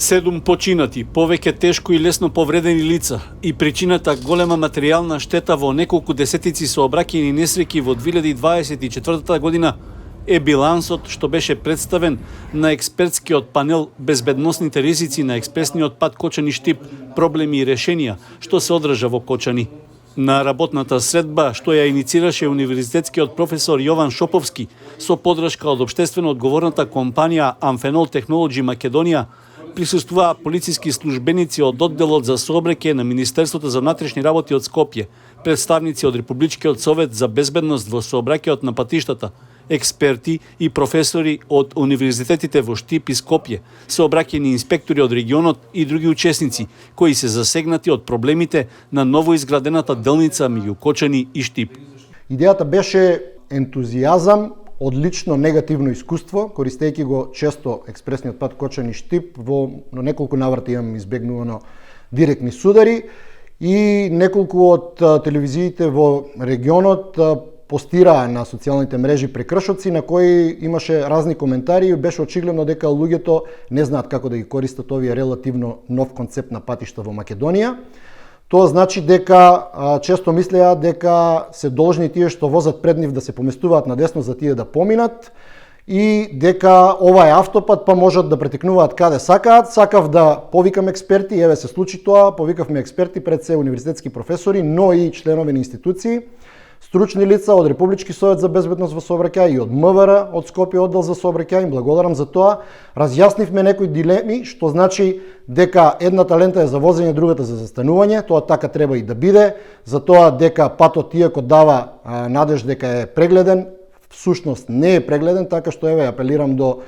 7 починати, повеќе тешко и лесно повредени лица и причината голема материјална штета во неколку десетици сообраќајни несреќи во 2024 година е билансот што беше представен на експертскиот панел Безбедносните ризици на експресниот пат Кочани-Штип, проблеми и решенија, што се одржа во Кочани. На работната средба, што ја иницираше универзитетскиот професор Јован Шоповски со подршка од општествено одговорната компанија Амфенол Технолоџи Македонија, присуствуваа полициски службеници од одделот за сообраќај на Министерството за внатрешни работи од Скопје, представници од Републичкиот совет за безбедност во сообраќајот на патиштата, експерти и професори од универзитетите во Штип и Скопје, сообраќајни инспектори од регионот и други учесници кои се засегнати од проблемите на новоизградената делница меѓу Кочани и Штип. Идејата беше ентузијазам од лично негативно искуство, користејќи го често експресниот пат Кочани-Штип, на неколку наврати имам избегнувано директни судари и неколку од телевизиите во регионот постираа на социјалните мрежи прекршоци на кои имаше разни коментари и беше очигледно дека луѓето не знаат како да ги користат овие релативно нов концепт на патишта во Македонија. Тоа значи дека често мислеа дека се должни тие што возат пред нив да се поместуваат надесно за тие да поминат и дека ова е автопат па можат да претекнуваат каде сакаат. Сакав да повикам експерти, еве се случи тоа, повикавме експерти пред се универзитетски професори, но и членови на институции, стручни лица од Републички совет за безбедност во сообраќај и од МВР, од Скопје оддел за сообраќај. Им благодарам за тоа. Разјаснивме некои дилеми, што значи дека едната лента е за возење, другата за застанување. Тоа така треба и да биде. За тоа дека патот иако дава надеж дека е прегледен, всушност не е прегледен, така што еве апелирам до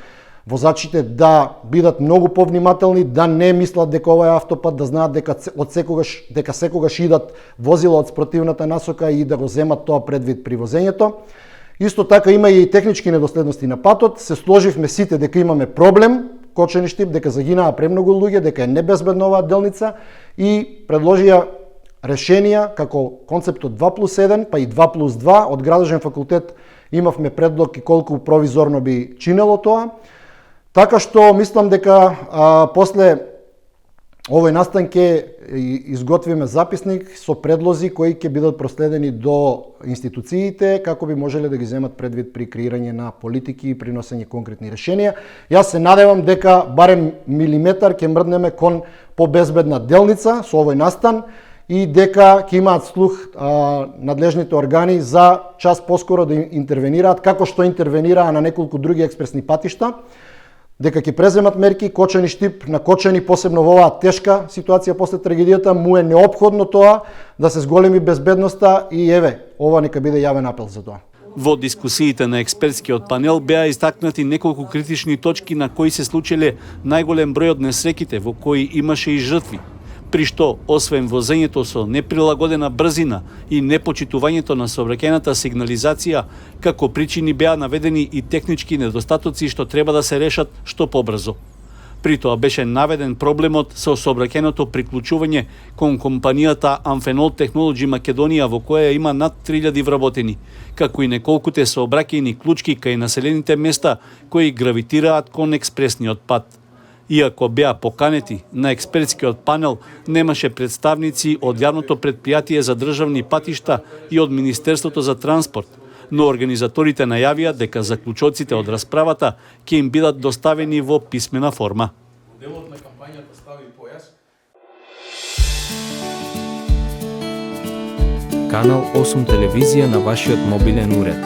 возачите да бидат многу повнимателни, да не мислат дека ова е автопат, да знаат дека секогаш идат возила од спротивната насока и да го земат тоа предвид при возењето. Исто така има и технички недоследности на патот. Се сложивме сите дека имаме проблем Кочани-Штип, дека загинаа премногу луѓе, дека е небезбедна оваа делница и предложија решенија како концептот 2+1 па и 2+2. Од Градежен факултет имавме предлог и колку провизорно би чинело тоа. Така што мислам дека после овој настан ќе изготвиме записник со предлози кои ќе бидат проследени до институциите како би можеле да ги земат предвид при креирање на политики и приносење конкретни решенија. Јас се надевам дека барем милиметар ќе мрднеме кон побезбедна делница со овој настан и дека ќе имаат слух надлежните органи за час поскоро да интервенираат, како што интервенираа на неколку други експресни патишта, дека ќе преземат мерки. Кочани-Штип, на Кочани, посебно во оваа тешка ситуација после трагедијата, му е неопходно тоа да се зголеми безбедноста и еве, ова нека биде јавен апел за тоа. Во дискусиите на експертскиот панел беа истакнати неколку критични точки на кои се случиле најголем број од несреќите во кои имаше и жртви, при што, освен возењето со неприлагодена брзина и непочитувањето на сообраќајната сигнализација, како причини беа наведени и технички недостатоци што треба да се решат што побрзо. При тоа беше наведен проблемот со сообраќајното приклучување кон компанијата Амфенол Технолоџи Македонија во која има над 3000 вработени, како и неколкуте сообраќајни клучки кај населените места кои гравитираат кон експресниот пат. Иако беа поканети на експертскиот панел, немаше представници од јавното претпријатие за државни патишта и од Министерството за транспорт, но организаторите најавија дека заклучоците од расправата ќе им бидат доставени во писмена форма. Делот на кампањата Стави појас. Канал 8 телевизија на вашиот мобилен уред.